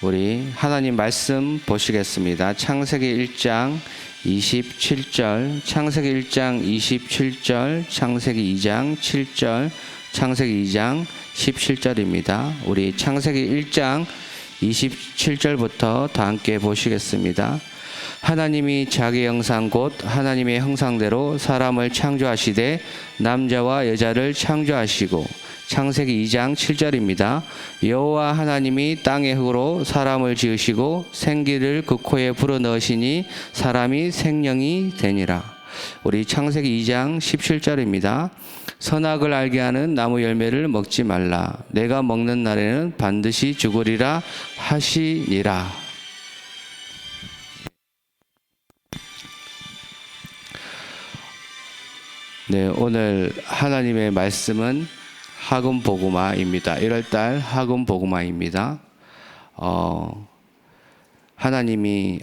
우리 하나님 말씀 보시겠습니다. 창세기 1장 27절, 창세기 1장 27절, 창세기 2장 7절, 창세기 2장 17절입니다. 우리 창세기 1장 27절부터 다 함께 보시겠습니다. 하나님이 자기 형상 곧 하나님의 형상대로 사람을 창조하시되 남자와 여자를 창조하시고, 창세기 2장 7절입니다. 여호와 하나님이 땅의 흙으로 사람을 지으시고 생기를 그 코에 불어넣으시니 사람이 생명이 되니라. 우리 창세기 2장 17절입니다. 선악을 알게 하는 나무 열매를 먹지 말라. 내가 먹는 날에는 반드시 죽으리라 하시니라. 네, 오늘 하나님의 말씀은 하금 복음화입니다. 1월달 하금 복음화입니다. 하나님이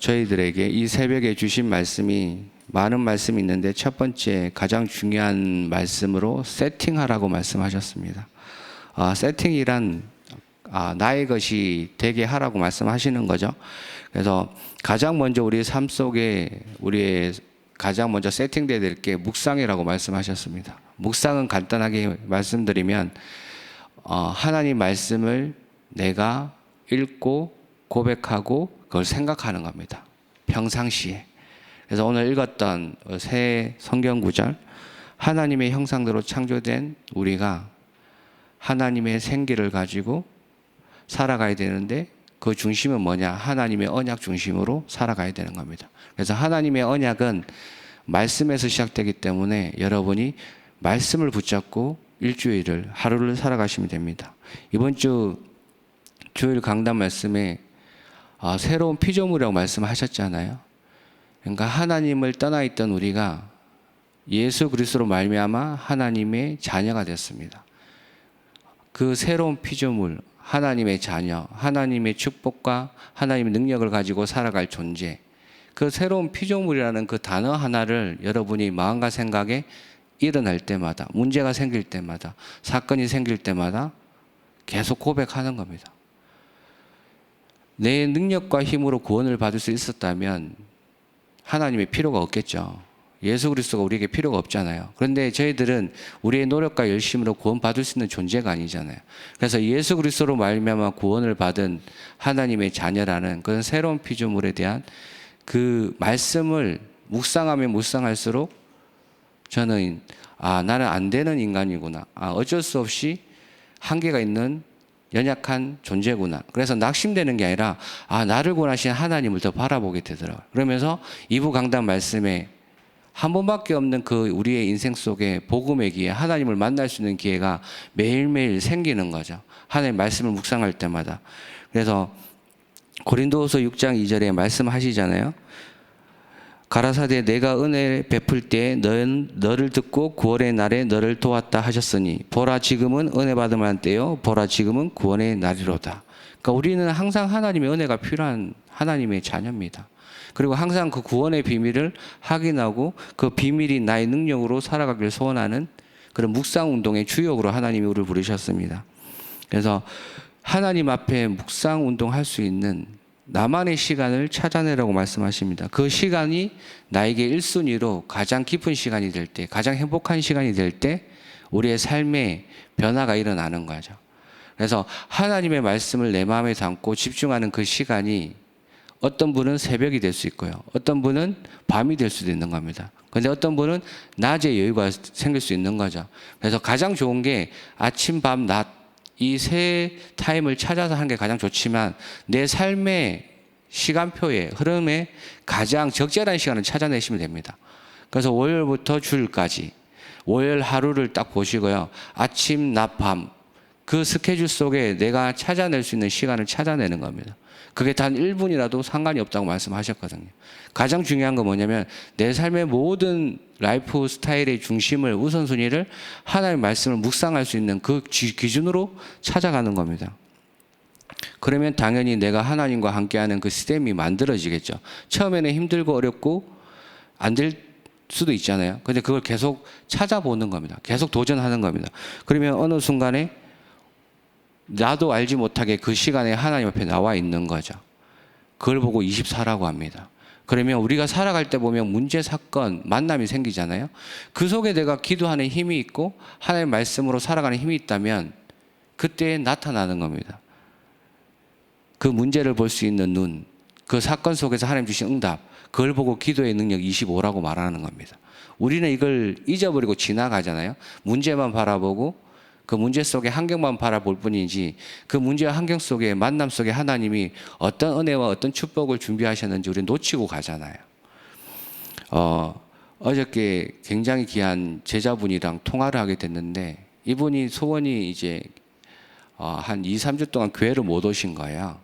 저희들에게 이 새벽에 주신 말씀이 많은 말씀이 있는데 첫 번째 가장 중요한 말씀으로 세팅하라고 말씀하셨습니다. 세팅이란 나의 것이 되게 하라고 말씀하시는 거죠. 그래서 가장 먼저 우리 삶 속에 우리의 가장 먼저 세팅되어야 될 게 묵상이라고 말씀하셨습니다. 묵상은 간단하게 말씀드리면 하나님 말씀을 내가 읽고 고백하고 그걸 생각하는 겁니다. 평상시에. 그래서 오늘 읽었던 새 성경 구절, 하나님의 형상대로 창조된 우리가 하나님의 생기를 가지고 살아가야 되는데 그 중심은 뭐냐? 하나님의 언약 중심으로 살아가야 되는 겁니다. 그래서 하나님의 언약은 말씀에서 시작되기 때문에 여러분이 말씀을 붙잡고 일주일을 하루를 살아가시면 됩니다. 이번 주 주일 강단 말씀에 새로운 피조물이라고 말씀하셨잖아요. 그러니까 하나님을 떠나 있던 우리가 예수 그리스도로 말미암아 하나님의 자녀가 됐습니다. 그 새로운 피조물, 하나님의 자녀, 하나님의 축복과 하나님의 능력을 가지고 살아갈 존재, 그 새로운 피조물이라는 그 단어 하나를 여러분이 마음과 생각에 일어날 때마다, 문제가 생길 때마다, 사건이 생길 때마다 계속 고백하는 겁니다. 내 능력과 힘으로 구원을 받을 수 있었다면 하나님의 필요가 없겠죠. 예수 그리스도가 우리에게 필요가 없잖아요. 그런데 저희들은 우리의 노력과 열심으로 구원받을 수 있는 존재가 아니잖아요. 그래서 예수 그리스도로 말미암아 구원을 받은 하나님의 자녀라는 그런 새로운 피조물에 대한 그 말씀을 묵상하면 묵상할수록 저는 나는 안 되는 인간이구나. 어쩔 수 없이 한계가 있는 연약한 존재구나. 그래서 낙심되는 게 아니라 나를 구원하신 하나님을 더 바라보게 되더라고요. 그러면서 2부 강단 말씀에 한 번밖에 없는 그 우리의 인생 속에 복음의 기회, 하나님을 만날 수 있는 기회가 매일매일 생기는 거죠. 하나님의 말씀을 묵상할 때마다. 그래서 고린도후서 6장 2절에 말씀하시잖아요. 가라사대 내가 은혜 베풀 때에 너를 듣고 구원의 날에 너를 도왔다 하셨으니 보라 지금은 은혜 받을 만한 때요 보라 지금은 구원의 날이로다. 그러니까 우리는 항상 하나님의 은혜가 필요한 하나님의 자녀입니다. 그리고 항상 그 구원의 비밀을 확인하고 그 비밀이 나의 능력으로 살아가길 소원하는 그런 묵상 운동의 주역으로 하나님이 우리를 부르셨습니다. 그래서 하나님 앞에 묵상 운동할 수 있는 나만의 시간을 찾아내라고 말씀하십니다. 그 시간이 나에게 1순위로 가장 깊은 시간이 될 때, 가장 행복한 시간이 될 때 우리의 삶에 변화가 일어나는 거죠. 그래서 하나님의 말씀을 내 마음에 담고 집중하는 그 시간이 어떤 분은 새벽이 될 수 있고요. 어떤 분은 밤이 될 수도 있는 겁니다. 그런데 어떤 분은 낮에 여유가 생길 수 있는 거죠. 그래서 가장 좋은 게 아침, 밤, 낮 이 세 타임을 찾아서 하는 게 가장 좋지만 내 삶의 시간표에 흐름에 가장 적절한 시간을 찾아내시면 됩니다. 그래서 월요일부터 주일까지 월요일 하루를 딱 보시고요. 아침, 낮, 밤 그 스케줄 속에 내가 찾아낼 수 있는 시간을 찾아내는 겁니다. 그게 단 1분이라도 상관이 없다고 말씀하셨거든요. 가장 중요한 건 뭐냐면 내 삶의 모든 라이프 스타일의 중심을 우선순위를 하나님의 말씀을 묵상할 수 있는 그 기준으로 찾아가는 겁니다. 그러면 당연히 내가 하나님과 함께하는 그 시스템이 만들어지겠죠. 처음에는 힘들고 어렵고 안 될 수도 있잖아요. 근데 그걸 계속 찾아보는 겁니다. 계속 도전하는 겁니다. 그러면 어느 순간에 나도 알지 못하게 그 시간에 하나님 앞에 나와 있는 거죠. 그걸 보고 24라고 합니다. 그러면 우리가 살아갈 때 보면 문제, 사건, 만남이 생기잖아요. 그 속에 내가 기도하는 힘이 있고 하나님의 말씀으로 살아가는 힘이 있다면 그때 나타나는 겁니다. 그 문제를 볼 수 있는 눈, 그 사건 속에서 하나님 주신 응답, 그걸 보고 기도의 능력 25라고 말하는 겁니다. 우리는 이걸 잊어버리고 지나가잖아요. 문제만 바라보고 그 문제 속에 환경만 바라볼 뿐이지 그 문제와 환경 속에 만남 속에 하나님이 어떤 은혜와 어떤 축복을 준비하셨는지 우리는 놓치고 가잖아요. 어저께 굉장히 귀한 제자분이랑 통화를 하게 됐는데 이분이 소원이 이제 한 2, 3주 동안 교회를 못 오신 거예요.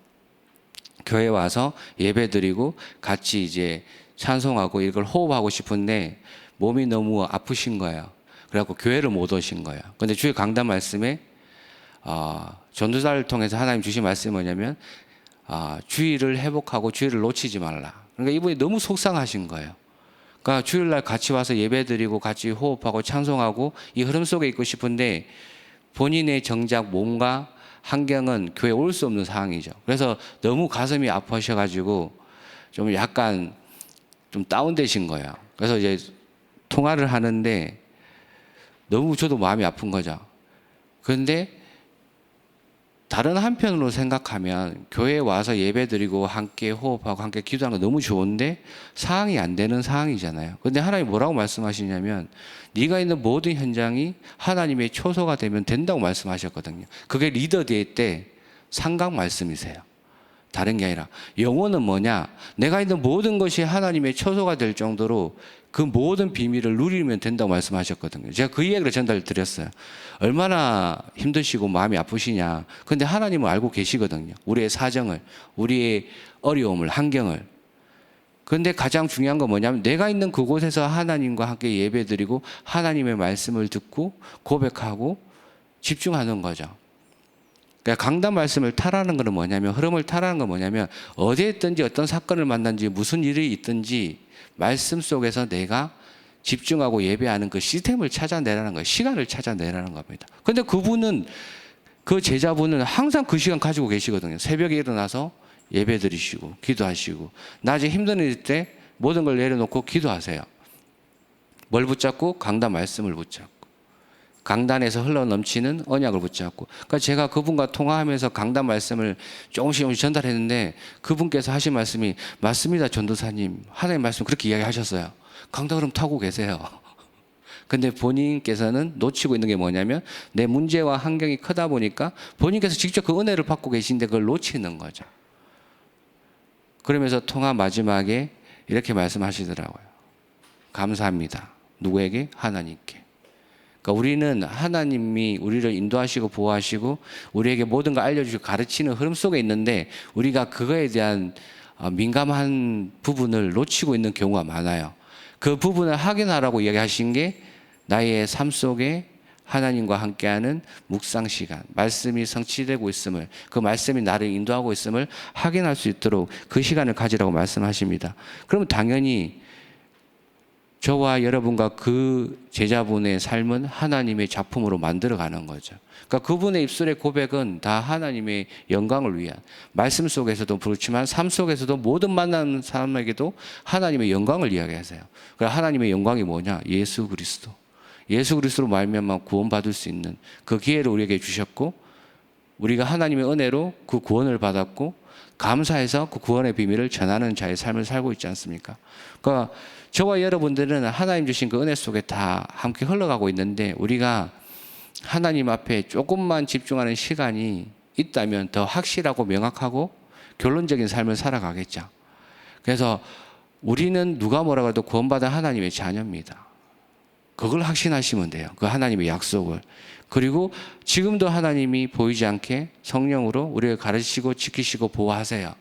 교회 와서 예배 드리고 같이 이제 찬송하고 이걸 호흡하고 싶은데 몸이 너무 아프신 거예요. 그래갖고 교회를 못 오신 거예요. 근데 주의 강단 말씀에 전도자를 통해서 하나님 주신 말씀이 뭐냐면 주의를 회복하고 주의를 놓치지 말라. 그러니까 이분이 너무 속상하신 거예요. 그러니까 주일날 같이 와서 예배드리고 같이 호흡하고 찬송하고 이 흐름 속에 있고 싶은데 본인의 정작 몸과 환경은 교회에 올 수 없는 상황이죠. 그래서 너무 가슴이 아파셔가지고 좀 약간 좀 다운되신 거예요. 그래서 이제 통화를 하는데 너무 저도 마음이 아픈 거죠. 그런데 다른 한편으로 생각하면 교회에 와서 예배드리고 함께 호흡하고 함께 기도하는 거 너무 좋은데 상황이 안 되는 상황이잖아요. 그런데 하나님이 뭐라고 말씀하시냐면 네가 있는 모든 현장이 하나님의 초소가 되면 된다고 말씀하셨거든요. 그게 리더데이 때 상강 말씀이세요. 다른 게 아니라 영혼은 뭐냐? 내가 있는 모든 것이 하나님의 초소가 될 정도로 그 모든 비밀을 누리면 된다고 말씀하셨거든요. 제가 그 이야기를 전달드렸어요. 얼마나 힘드시고 마음이 아프시냐. 근데 하나님은 알고 계시거든요. 우리의 사정을, 우리의 어려움을, 환경을. 그런데 가장 중요한 건 뭐냐면 내가 있는 그곳에서 하나님과 함께 예배드리고 하나님의 말씀을 듣고 고백하고 집중하는 거죠. 그러니까 강단 말씀을 타라는 것은 뭐냐면 흐름을 타라는 건 뭐냐면 어디에 있든지 어떤 사건을 만난지 무슨 일이 있든지 말씀 속에서 내가 집중하고 예배하는 그 시스템을 찾아내라는 거예요. 시간을 찾아내라는 겁니다. 그런데 그분은 그 제자분은 항상 그 시간 가지고 계시거든요. 새벽에 일어나서 예배 드리시고 기도하시고 낮에 힘든 일 때 모든 걸 내려놓고 기도하세요. 뭘 붙잡고? 강단 말씀을 붙잡고 강단에서 흘러넘치는 언약을 붙잡고. 그러니까 제가 그분과 통화하면서 강단 말씀을 조금씩 전달했는데 그분께서 하신 말씀이 맞습니다 전도사님, 하나님 말씀 그렇게 이야기하셨어요. 강단 흐름 타고 계세요. 근데 본인께서는 놓치고 있는 게 뭐냐면 내 문제와 환경이 크다 보니까 본인께서 직접 그 은혜를 받고 계신데 그걸 놓치는 거죠. 그러면서 통화 마지막에 이렇게 말씀하시더라고요. 감사합니다. 누구에게? 하나님께. 그러니까 우리는 하나님이 우리를 인도하시고 보호하시고 우리에게 모든 걸 알려주시고 가르치는 흐름 속에 있는데 우리가 그거에 대한 민감한 부분을 놓치고 있는 경우가 많아요. 그 부분을 확인하라고 이야기하신 게 나의 삶 속에 하나님과 함께하는 묵상 시간, 말씀이 성취되고 있음을, 그 말씀이 나를 인도하고 있음을 확인할 수 있도록 그 시간을 가지라고 말씀하십니다. 그러면 당연히 저와 여러분과 그 제자분의 삶은 하나님의 작품으로 만들어가는 거죠. 그러니까 그분의 입술의 고백은 다 하나님의 영광을 위한, 말씀 속에서도 그렇지만 삶 속에서도 모든 만나는 사람에게도 하나님의 영광을 이야기하세요. 그러니까 하나님의 영광이 뭐냐? 예수 그리스도. 예수 그리스도로 말미암아 구원받을 수 있는 그 기회를 우리에게 주셨고 우리가 하나님의 은혜로 그 구원을 받았고 감사해서 그 구원의 비밀을 전하는 자의 삶을 살고 있지 않습니까? 그러니까 저와 여러분들은 하나님 주신 그 은혜 속에 다 함께 흘러가고 있는데 우리가 하나님 앞에 조금만 집중하는 시간이 있다면 더 확실하고 명확하고 결론적인 삶을 살아가겠죠. 그래서 우리는 누가 뭐라고 해도 구원받은 하나님의 자녀입니다. 그걸 확신하시면 돼요. 그 하나님의 약속을. 그리고 지금도 하나님이 보이지 않게 성령으로 우리를 가르치시고 지키시고 보호하세요.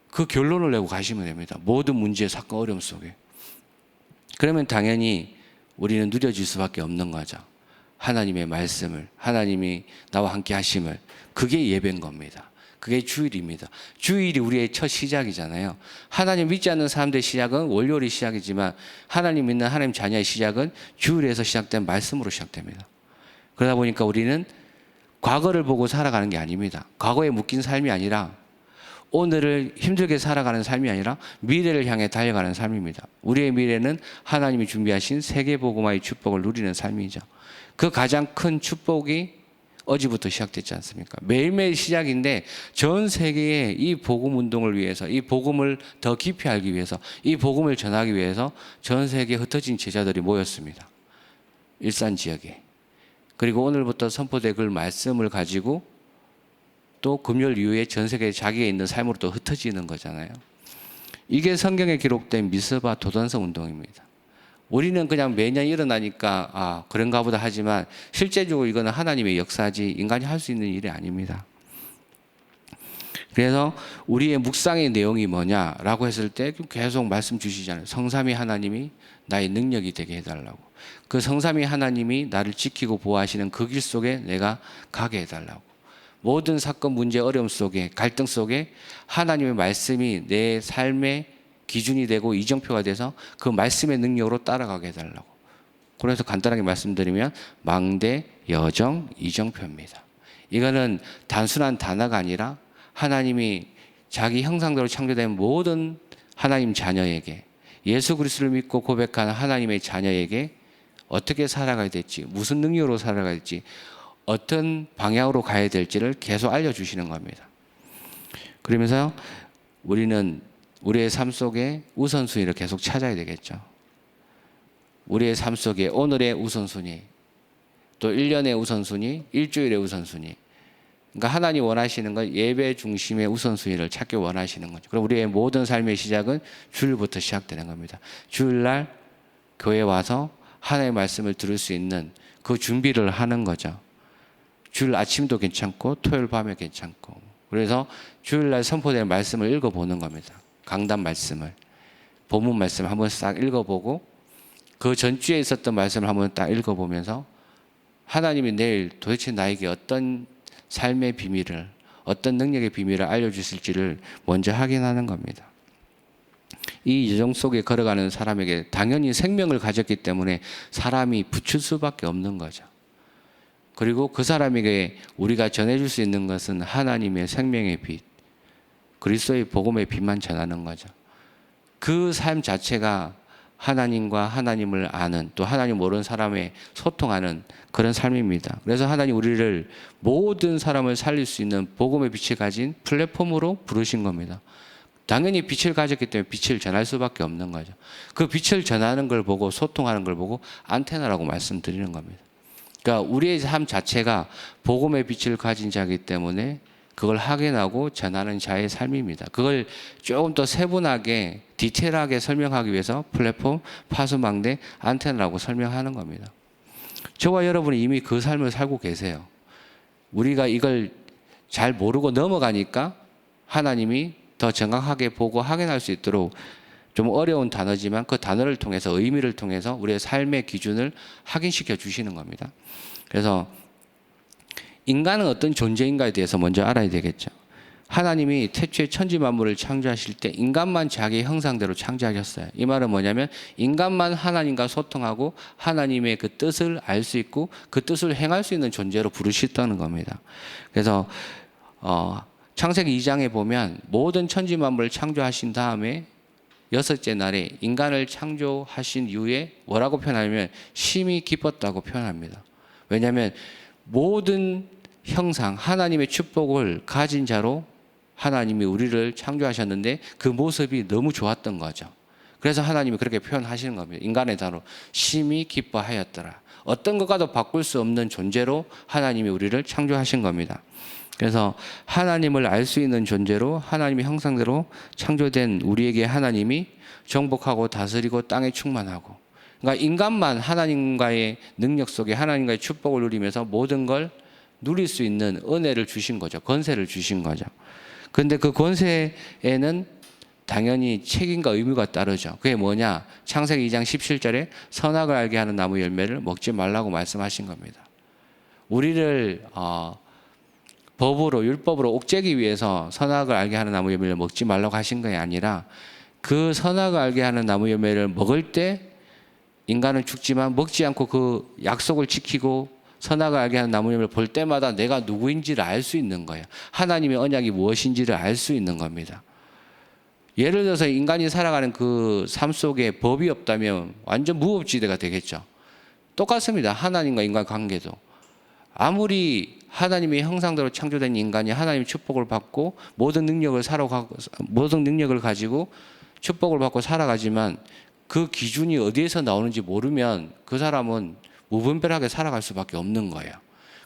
그 결론을 내고 가시면 됩니다. 모든 문제, 사건, 어려움 속에. 그러면 당연히 우리는 누려질 수밖에 없는 거죠. 하나님의 말씀을, 하나님이 나와 함께 하심을. 그게 예배인 겁니다. 그게 주일입니다. 주일이 우리의 첫 시작이잖아요. 하나님 믿지 않는 사람들의 시작은 월요일이 시작이지만 하나님 믿는 하나님 자녀의 시작은 주일에서 시작된 말씀으로 시작됩니다. 그러다 보니까 우리는 과거를 보고 살아가는 게 아닙니다. 과거에 묶인 삶이 아니라 오늘을 힘들게 살아가는 삶이 아니라 미래를 향해 달려가는 삶입니다. 우리의 미래는 하나님이 준비하신 세계복음화의 축복을 누리는 삶이죠. 그 가장 큰 축복이 어제부터 시작됐지 않습니까? 매일매일 시작인데 전 세계에 이 복음 운동을 위해서, 이 복음을 더 깊이 알기 위해서, 이 복음을 전하기 위해서 전 세계에 흩어진 제자들이 모였습니다. 일산 지역에. 그리고 오늘부터 선포될 그 말씀을 가지고 또 금요일 이후에 전 세계에 자기가 있는 삶으로 또 흩어지는 거잖아요. 이게 성경에 기록된 미스바 도단성 운동입니다. 우리는 그냥 매년 일어나니까 그런가 보다 하지만 실제적으로 이거는 하나님의 역사지 인간이 할 수 있는 일이 아닙니다. 그래서 우리의 묵상의 내용이 뭐냐라고 했을 때 계속 말씀 주시잖아요. 성삼위 하나님이 나의 능력이 되게 해달라고. 그 성삼위 하나님이 나를 지키고 보호하시는 그 길 속에 내가 가게 해달라고. 모든 사건, 문제, 어려움 속에, 갈등 속에 하나님의 말씀이 내 삶의 기준이 되고 이정표가 돼서 그 말씀의 능력으로 따라가게 해달라고. 그래서 간단하게 말씀드리면 망대, 여정, 이정표입니다. 이거는 단순한 단어가 아니라 하나님이 자기 형상대로 창조된 모든 하나님 자녀에게, 예수 그리스도를 믿고 고백하는 하나님의 자녀에게 어떻게 살아가야 될지, 무슨 능력으로 살아가야 될지, 어떤 방향으로 가야 될지를 계속 알려주시는 겁니다. 그러면서 우리는 우리의 삶 속에 우선순위를 계속 찾아야 되겠죠. 우리의 삶 속에 오늘의 우선순위, 또 1년의 우선순위, 일주일의 우선순위. 그러니까 하나님 원하시는 건 예배 중심의 우선순위를 찾기 원하시는 거죠. 그럼 우리의 모든 삶의 시작은 주일부터 시작되는 겁니다. 주일날 교회 와서 하나님의 말씀을 들을 수 있는 그 준비를 하는 거죠. 주일 아침도 괜찮고 토요일 밤에 괜찮고. 그래서 주일날 선포되는 말씀을 읽어보는 겁니다. 강단 말씀을, 본문 말씀 한번 싹 읽어보고 그 전주에 있었던 말씀을 한번 딱 읽어보면서 하나님이 내일 도대체 나에게 어떤 삶의 비밀을, 어떤 능력의 비밀을 알려주실지를 먼저 확인하는 겁니다. 이 여정 속에 걸어가는 사람에게 당연히 생명을 가졌기 때문에 사람이 붙일 수밖에 없는 거죠. 그리고 그 사람에게 우리가 전해줄 수 있는 것은 하나님의 생명의 빛, 그리스도의 복음의 빛만 전하는 거죠. 그 삶 자체가 하나님과 하나님을 아는, 또 하나님 모르는 사람에 소통하는 그런 삶입니다. 그래서 하나님 우리를 모든 사람을 살릴 수 있는 복음의 빛을 가진 플랫폼으로 부르신 겁니다. 당연히 빛을 가졌기 때문에 빛을 전할 수밖에 없는 거죠. 그 빛을 전하는 걸 보고 소통하는 걸 보고 안테나라고 말씀드리는 겁니다. 그러니까 우리의 삶 자체가 복음의 빛을 가진 자이기 때문에 그걸 확인하고 전하는 자의 삶입니다. 그걸 조금 더 세분하게 디테일하게 설명하기 위해서 플랫폼, 파수망대, 안테나라고 설명하는 겁니다. 저와 여러분이 이미 그 삶을 살고 계세요. 우리가 이걸 잘 모르고 넘어가니까 하나님이 더 정확하게 보고 확인할 수 있도록 좀 어려운 단어지만 그 단어를 통해서, 의미를 통해서 우리의 삶의 기준을 확인시켜 주시는 겁니다. 그래서 인간은 어떤 존재인가에 대해서 먼저 알아야 되겠죠. 하나님이 태초에 천지 만물을 창조하실 때 인간만 자기 형상대로 창조하셨어요. 이 말은 뭐냐면 인간만 하나님과 소통하고 하나님의 그 뜻을 알 수 있고 그 뜻을 행할 수 있는 존재로 부르셨다는 겁니다. 그래서 창세기 2장에 보면 모든 천지 만물을 창조하신 다음에 여섯째 날에 인간을 창조하신 이후에 뭐라고 표현하냐면 심히 기뻤다고 표현합니다. 왜냐하면 모든 형상, 하나님의 축복을 가진 자로 하나님이 우리를 창조하셨는데 그 모습이 너무 좋았던 거죠. 그래서 하나님이 그렇게 표현하시는 겁니다. 인간의 단어로 심히 기뻐하였더라. 어떤 것과도 바꿀 수 없는 존재로 하나님이 우리를 창조하신 겁니다. 그래서 하나님을 알 수 있는 존재로 하나님의 형상대로 창조된 우리에게 하나님이 정복하고 다스리고 땅에 충만하고, 그러니까 인간만 하나님과의 능력 속에 하나님과의 축복을 누리면서 모든 걸 누릴 수 있는 은혜를 주신 거죠. 권세를 주신 거죠. 그런데 그 권세에는 당연히 책임과 의무가 따르죠. 그게 뭐냐? 창세기 2장 17절에 선악을 알게 하는 나무 열매를 먹지 말라고 말씀하신 겁니다. 우리를 법으로, 율법으로 옥죄기 위해서 선악을 알게 하는 나무 열매를 먹지 말라고 하신 것이 아니라 그 선악을 알게 하는 나무 열매를 먹을 때 인간은 죽지만 먹지 않고 그 약속을 지키고 선악을 알게 하는 나무 열매를 볼 때마다 내가 누구인지를 알 수 있는 거예요. 하나님의 언약이 무엇인지를 알 수 있는 겁니다. 예를 들어서 인간이 살아가는 그 삶 속에 법이 없다면 완전 무법지대가 되겠죠. 똑같습니다. 하나님과 인간 관계도. 아무리 하나님의 형상대로 창조된 인간이 하나님의 축복을 받고 모든 능력을 가지고 축복을 받고 살아가지만 그 기준이 어디에서 나오는지 모르면 그 사람은 무분별하게 살아갈 수밖에 없는 거예요.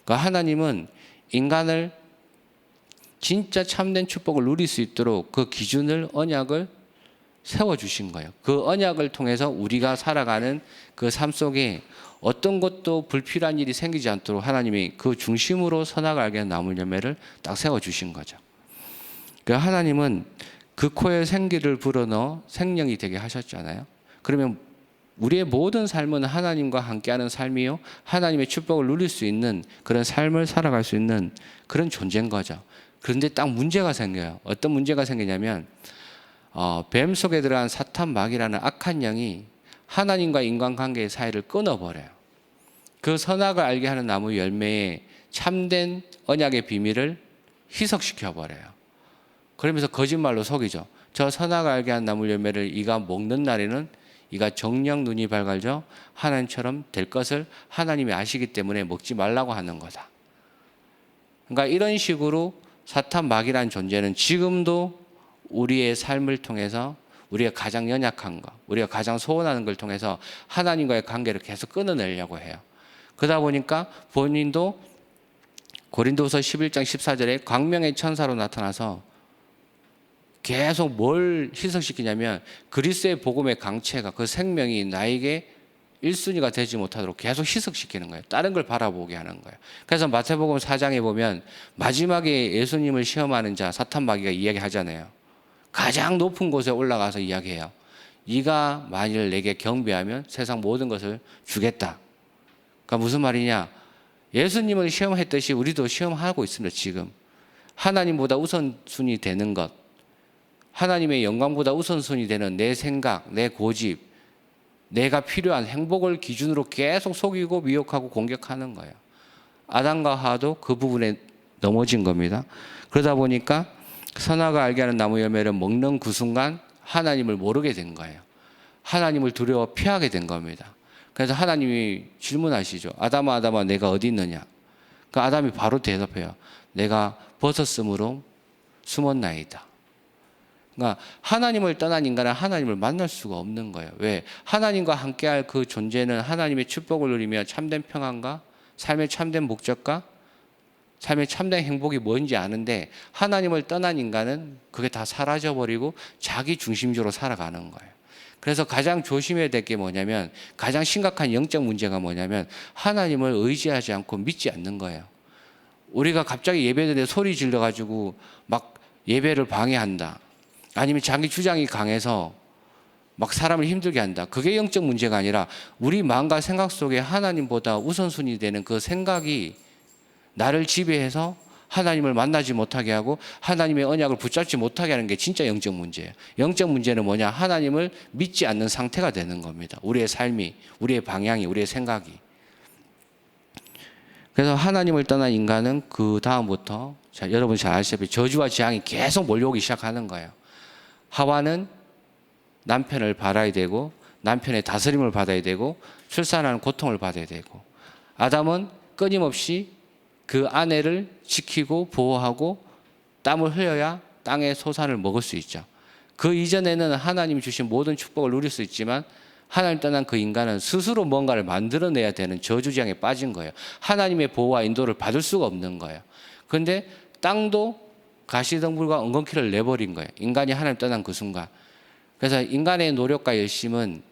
그러니까 하나님은 인간을 진짜 참된 축복을 누릴 수 있도록 그 기준을, 언약을 세워주신 거예요. 그 언약을 통해서 우리가 살아가는 그 삶 속에 어떤 것도 불필요한 일이 생기지 않도록 하나님이 그 중심으로 선악을 알게 하는 나무 열매를 딱 세워주신 거죠. 그러니까 하나님은 그 코에 생기를 불어넣어 생명이 되게 하셨잖아요. 그러면 우리의 모든 삶은 하나님과 함께하는 삶이요, 하나님의 축복을 누릴 수 있는 그런 삶을 살아갈 수 있는 그런 존재인 거죠. 그런데 딱 문제가 생겨요. 어떤 문제가 생기냐면 뱀 속에 들어간 사탄 마귀라는 악한 영이 하나님과 인간관계의 사이를 끊어버려요. 그 선악을 알게 하는 나무 열매에 참된 언약의 비밀을 희석시켜버려요. 그러면서 거짓말로 속이죠. 저 선악을 알게 하는 나무 열매를 이가 먹는 날에는 이가 정녕 눈이 밝아져 하나님처럼 될 것을 하나님이 아시기 때문에 먹지 말라고 하는 거다. 그러니까 이런 식으로 사탄 마귀라는 존재는 지금도 우리의 삶을 통해서 우리가 가장 연약한 것, 우리가 가장 소원하는 걸 통해서 하나님과의 관계를 계속 끊어내려고 해요. 그러다 보니까 본인도 고린도서 11장 14절에 광명의 천사로 나타나서 계속 뭘 희석시키냐면 그리스도의 복음의 강체가, 그 생명이 나에게 1순위가 되지 못하도록 계속 희석시키는 거예요. 다른 걸 바라보게 하는 거예요. 그래서 마태복음 4장에 보면 마지막에 예수님을 시험하는 자 사탄 마귀가 이야기하잖아요. 가장 높은 곳에 올라가서 이야기해요. 네가 만일 내게 경배하면 세상 모든 것을 주겠다. 그러니까 무슨 말이냐? 예수님을 시험했듯이 우리도 시험하고 있습니다. 지금 하나님보다 우선순위 되는 것, 하나님의 영광보다 우선순위 되는 내 생각, 내 고집, 내가 필요한 행복을 기준으로 계속 속이고 미혹하고 공격하는 거예요. 아담과 하와도 그 부분에 넘어진 겁니다. 그러다 보니까 선악을 알게 하는 나무 열매를 먹는 그 순간 하나님을 모르게 된 거예요. 하나님을 두려워 피하게 된 겁니다. 그래서 하나님이 질문하시죠. 아담아 내가 어디 있느냐? 그 아담이 바로 대답해요. 내가 벗었으므로 숨었나이다. 그러니까 하나님을 떠난 인간은 하나님을 만날 수가 없는 거예요. 왜? 하나님과 함께할 그 존재는 하나님의 축복을 누리며 참된 평안과 삶의 참된 목적과 삶의 참된 행복이 뭔지 아는데 하나님을 떠난 인간은 그게 다 사라져버리고 자기 중심적으로 살아가는 거예요. 그래서 가장 조심해야 될 게 뭐냐면, 가장 심각한 영적 문제가 뭐냐면 하나님을 의지하지 않고 믿지 않는 거예요. 우리가 갑자기 예배드리는데 소리 질러가지고 막 예배를 방해한다. 아니면 자기 주장이 강해서 막 사람을 힘들게 한다. 그게 영적 문제가 아니라 우리 마음과 생각 속에 하나님보다 우선순위 되는 그 생각이 나를 지배해서 하나님을 만나지 못하게 하고 하나님의 언약을 붙잡지 못하게 하는 게 진짜 영적 문제예요. 영적 문제는 뭐냐? 하나님을 믿지 않는 상태가 되는 겁니다. 우리의 삶이, 우리의 방향이, 우리의 생각이. 그래서 하나님을 떠난 인간은 그 다음부터 여러분 잘 아시다시피 저주와 재앙이 계속 몰려오기 시작하는 거예요. 하와는 남편을 바라야 되고 남편의 다스림을 받아야 되고 출산하는 고통을 받아야 되고, 아담은 끊임없이 그 아내를 지키고 보호하고 땀을 흘려야 땅의 소산을 먹을 수 있죠. 그 이전에는 하나님이 주신 모든 축복을 누릴 수 있지만 하나님 떠난 그 인간은 스스로 뭔가를 만들어내야 되는 저주지향에 빠진 거예요. 하나님의 보호와 인도를 받을 수가 없는 거예요. 그런데 땅도 가시덤불과 엉겅퀴를 내버린 거예요. 인간이 하나님 떠난 그 순간. 그래서 인간의 노력과 열심은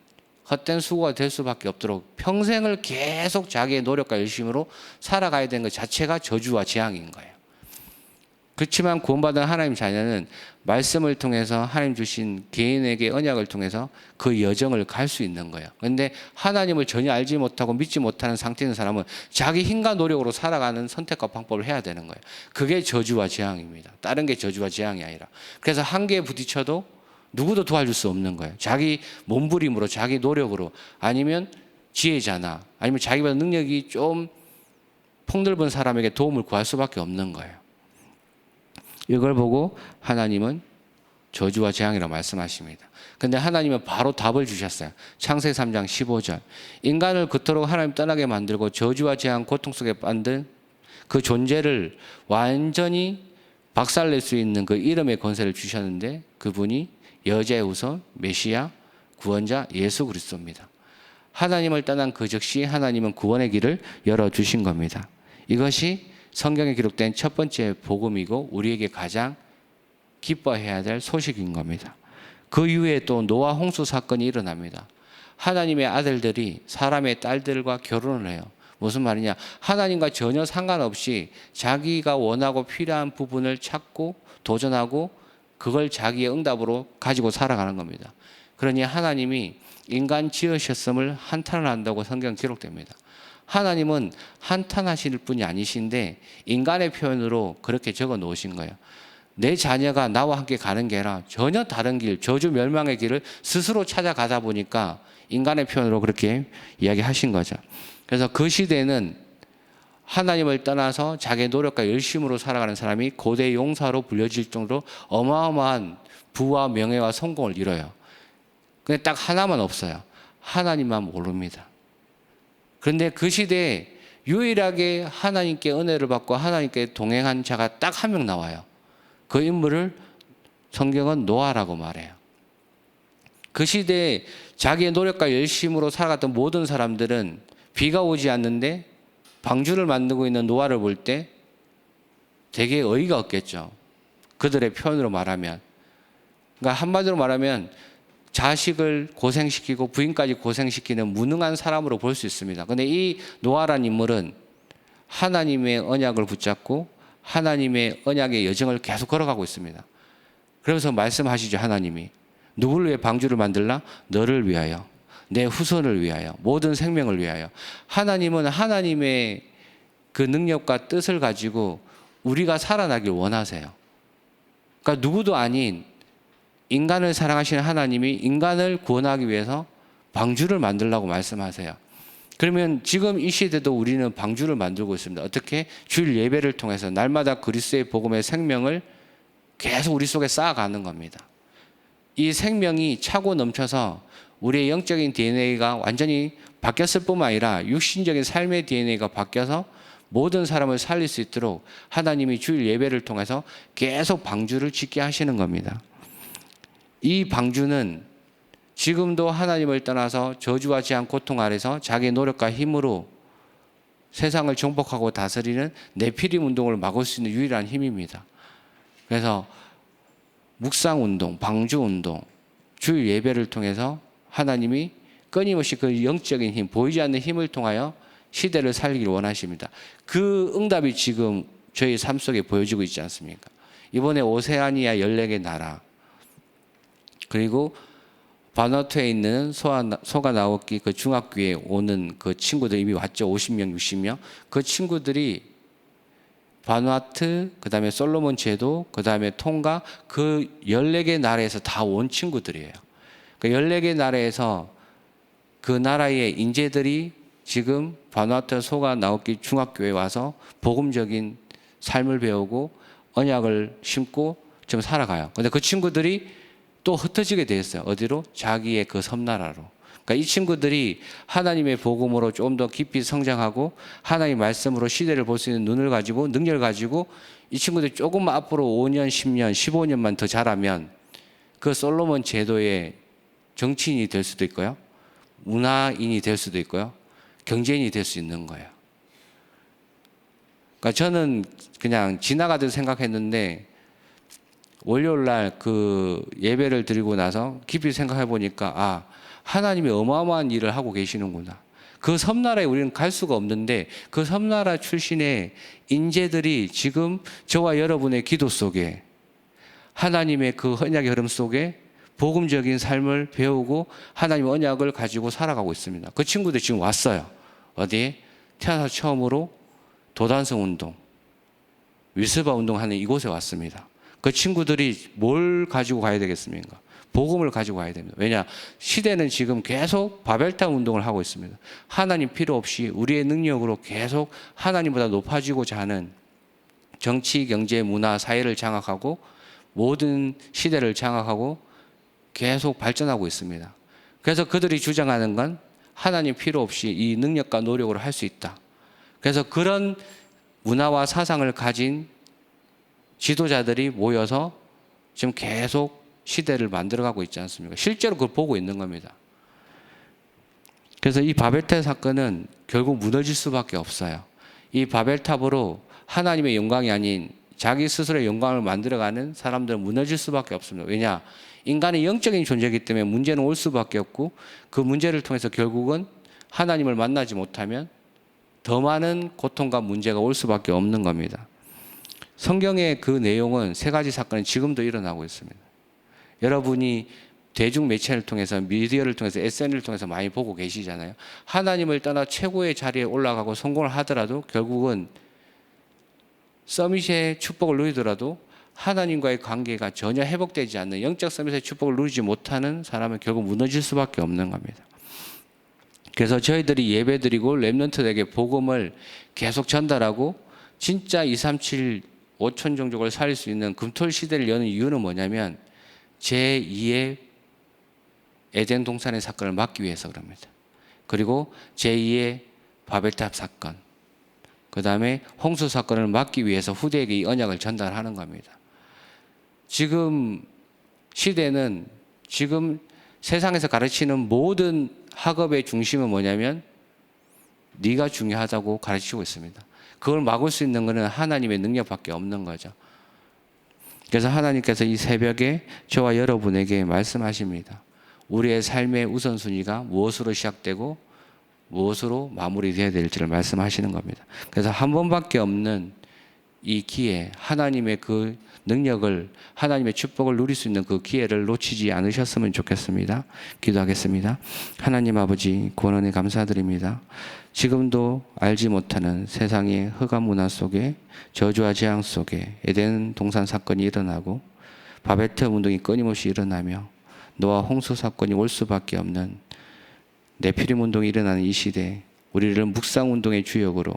헛된 수고가 될 수밖에 없도록 평생을 계속 자기의 노력과 열심으로 살아가야 되는 것 자체가 저주와 재앙인 거예요. 그렇지만 구원받은 하나님 자녀는 말씀을 통해서 하나님 주신 개인에게 언약을 통해서 그 여정을 갈 수 있는 거예요. 그런데 하나님을 전혀 알지 못하고 믿지 못하는 상태인 사람은 자기 힘과 노력으로 살아가는 선택과 방법을 해야 되는 거예요. 그게 저주와 재앙입니다. 다른 게 저주와 재앙이 아니라. 그래서 한계에 부딪혀도 누구도 도와줄 수 없는 거예요. 자기 몸부림으로, 자기 노력으로, 아니면 지혜자나 아니면 자기보다 능력이 좀 폭넓은 사람에게 도움을 구할 수밖에 없는 거예요. 이걸 보고 하나님은 저주와 재앙이라고 말씀하십니다. 근데 하나님은 바로 답을 주셨어요. 창세기 3장 15절. 인간을 그토록 하나님 떠나게 만들고 저주와 재앙, 고통 속에 만든 그 존재를 완전히 박살낼 수 있는 그 이름의 권세를 주셨는데 그분이 여자의 후손, 메시아, 구원자 예수 그리스도입니다. 하나님을 떠난 그 즉시 하나님은 구원의 길을 열어주신 겁니다. 이것이 성경에 기록된 첫 번째 복음이고 우리에게 가장 기뻐해야 될 소식인 겁니다. 그 이후에 또 노아 홍수 사건이 일어납니다. 하나님의 아들들이 사람의 딸들과 결혼을 해요. 무슨 말이냐? 하나님과 전혀 상관없이 자기가 원하고 필요한 부분을 찾고 도전하고 그걸 자기의 응답으로 가지고 살아가는 겁니다. 그러니 하나님이 인간 지으셨음을 한탄을 한다고 성경 기록됩니다. 하나님은 한탄하실 분이 아니신데 인간의 표현으로 그렇게 적어 놓으신 거예요. 내 자녀가 나와 함께 가는 게 아니라 전혀 다른 길, 저주 멸망의 길을 스스로 찾아가다 보니까 인간의 표현으로 그렇게 이야기하신 거죠. 그래서 그 시대에는 하나님을 떠나서 자기의 노력과 열심으로 살아가는 사람이 고대 용사로 불려질 정도로 어마어마한 부와 명예와 성공을 이뤄요. 근데 딱 하나만 없어요. 하나님만 모릅니다. 그런데 그 시대에 유일하게 하나님께 은혜를 받고 하나님께 동행한 자가 딱 한 명 나와요. 그 인물을 성경은 노아라고 말해요. 그 시대에 자기의 노력과 열심으로 살아갔던 모든 사람들은 비가 오지 않는데 방주를 만들고 있는 노아를 볼 때 되게 어이가 없겠죠. 그들의 표현으로 말하면. 그러니까 한마디로 말하면 자식을 고생시키고 부인까지 고생시키는 무능한 사람으로 볼 수 있습니다. 그런데 이 노아라는 인물은 하나님의 언약을 붙잡고 하나님의 언약의 여정을 계속 걸어가고 있습니다. 그러면서 말씀하시죠. 하나님이 누구를 위해 방주를 만들라? 너를 위하여, 내 후손을 위하여, 모든 생명을 위하여. 하나님은 하나님의 그 능력과 뜻을 가지고 우리가 살아나길 원하세요. 그러니까 누구도 아닌 인간을 사랑하시는 하나님이 인간을 구원하기 위해서 방주를 만들라고 말씀하세요. 그러면 지금 이 시대도 우리는 방주를 만들고 있습니다. 어떻게? 주일 예배를 통해서 날마다 그리스도의 복음의 생명을 계속 우리 속에 쌓아가는 겁니다. 이 생명이 차고 넘쳐서 우리의 영적인 DNA가 완전히 바뀌었을 뿐만 아니라 육신적인 삶의 DNA가 바뀌어서 모든 사람을 살릴 수 있도록 하나님이 주일 예배를 통해서 계속 방주를 짓게 하시는 겁니다. 이 방주는 지금도 하나님을 떠나서 저주와 재앙 고통 아래서 자기의 노력과 힘으로 세상을 정복하고 다스리는 네피림 운동을 막을 수 있는 유일한 힘입니다. 그래서 묵상 운동, 방주 운동, 주일 예배를 통해서 하나님이 끊임없이 그 영적인 힘, 보이지 않는 힘을 통하여 시대를 살리길 원하십니다. 그 응답이 지금 저희 삶 속에 보여지고 있지 않습니까? 이번에 오세아니아 14개 나라 그리고 바누아투에 있는 소가 나오키 그 중학교에 오는 그 친구들 이미 왔죠. 50명, 60명. 그 친구들이 바누아투, 그 다음에 솔로몬 제도, 그 다음에 톤가 그 14개 나라에서 다 온 친구들이에요. 그 14개 나라에서 그 나라의 인재들이 지금 바누아투 소가 나오키 중학교에 와서 복음적인 삶을 배우고 언약을 심고 지금 살아가요. 근데 그 친구들이 또 흩어지게 되었어요. 어디로? 자기의 그 섬나라로. 그러니까 이 친구들이 하나님의 복음으로 좀 더 깊이 성장하고 하나님의 말씀으로 시대를 볼 수 있는 눈을 가지고 능력을 가지고 이 친구들이 조금만 앞으로 5년, 10년, 15년만 더 자라면 그 솔로몬 제도의 정치인이 될 수도 있고요. 문화인이 될 수도 있고요. 경제인이 될 수 있는 거예요. 그러니까 저는 그냥 지나가듯 생각했는데 월요일날 그 예배를 드리고 나서 깊이 생각해 보니까 하나님이 어마어마한 일을 하고 계시는구나. 그 섬나라에 우리는 갈 수가 없는데 그 섬나라 출신의 인재들이 지금 저와 여러분의 기도 속에 하나님의 그 언약의 흐름 속에 복음적인 삶을 배우고 하나님의 언약을 가지고 살아가고 있습니다. 그 친구들 지금 왔어요. 어디에? 태어나서 처음으로 도단성 운동, 위스바 운동하는 이곳에 왔습니다. 그 친구들이 뭘 가지고 가야 되겠습니까? 복음을 가지고 와야 됩니다. 왜냐? 시대는 지금 계속 바벨탑 운동을 하고 있습니다. 하나님 필요 없이 우리의 능력으로 계속 하나님보다 높아지고자 하는 정치, 경제, 문화, 사회를 장악하고 모든 시대를 장악하고 계속 발전하고 있습니다. 그래서 그들이 주장하는 건 하나님 필요 없이 이 능력과 노력으로 할 수 있다. 그래서 그런 문화와 사상을 가진 지도자들이 모여서 지금 계속 시대를 만들어가고 있지 않습니까? 실제로 그걸 보고 있는 겁니다. 그래서 이 바벨탑 사건은 결국 무너질 수밖에 없어요. 이 바벨탑으로 하나님의 영광이 아닌 자기 스스로의 영광을 만들어가는 사람들은 무너질 수밖에 없습니다. 왜냐? 인간이 영적인 존재이기 때문에 문제는 올 수밖에 없고 그 문제를 통해서 결국은 하나님을 만나지 못하면 더 많은 고통과 문제가 올 수밖에 없는 겁니다. 성경의 그 내용은 세 가지 사건이 지금도 일어나고 있습니다. 여러분이 대중 매체를 통해서 미디어를 통해서 SNS를 통해서 많이 보고 계시잖아요. 하나님을 떠나 최고의 자리에 올라가고 성공을 하더라도 결국은 서밋의 축복을 누리더라도 하나님과의 관계가 전혀 회복되지 않는 영적 서밋의 축복을 누리지 못하는 사람은 결국 무너질 수밖에 없는 겁니다. 그래서 저희들이 예배드리고 렘넌트들에게 복음을 계속 전달하고 진짜 237 5천 종족을 살릴 수 있는 금토일 시대를 여는 이유는 뭐냐면 제2의 에덴 동산의 사건을 막기 위해서 그럽니다. 그리고 제2의 바벨탑 사건, 그 다음에 홍수 사건을 막기 위해서 후대에게 이 언약을 전달하는 겁니다. 지금 시대는 지금 세상에서 가르치는 모든 학업의 중심은 뭐냐면 네가 중요하다고 가르치고 있습니다. 그걸 막을 수 있는 것은 하나님의 능력밖에 없는 거죠. 그래서 하나님께서 이 새벽에 저와 여러분에게 말씀하십니다. 우리의 삶의 우선순위가 무엇으로 시작되고 무엇으로 마무리되어야 될지를 말씀하시는 겁니다. 그래서 한 번밖에 없는 이 기회, 하나님의 그 능력을, 하나님의 축복을 누릴 수 있는 그 기회를 놓치지 않으셨으면 좋겠습니다. 기도하겠습니다. 하나님 아버지, 구원원에 감사드립니다. 지금도 알지 못하는 세상의 흑암 문화 속에, 저주와 재앙 속에 에덴 동산 사건이 일어나고 바벨탑 운동이 끊임없이 일어나며 노아 홍수 사건이 올 수밖에 없는 네피림 운동이 일어나는 이 시대에 우리를 묵상 운동의 주역으로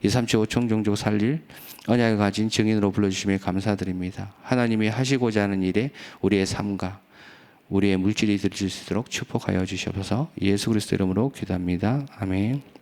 237 5천 종족 살릴 언약을 가진 증인으로 불러주심에 감사드립니다. 하나님이 하시고자 하는 일에 우리의 삶과 우리의 물질이 드릴 수 있도록 축복하여 주시옵소서. 예수 그리스도 이름으로 기도합니다. 아멘.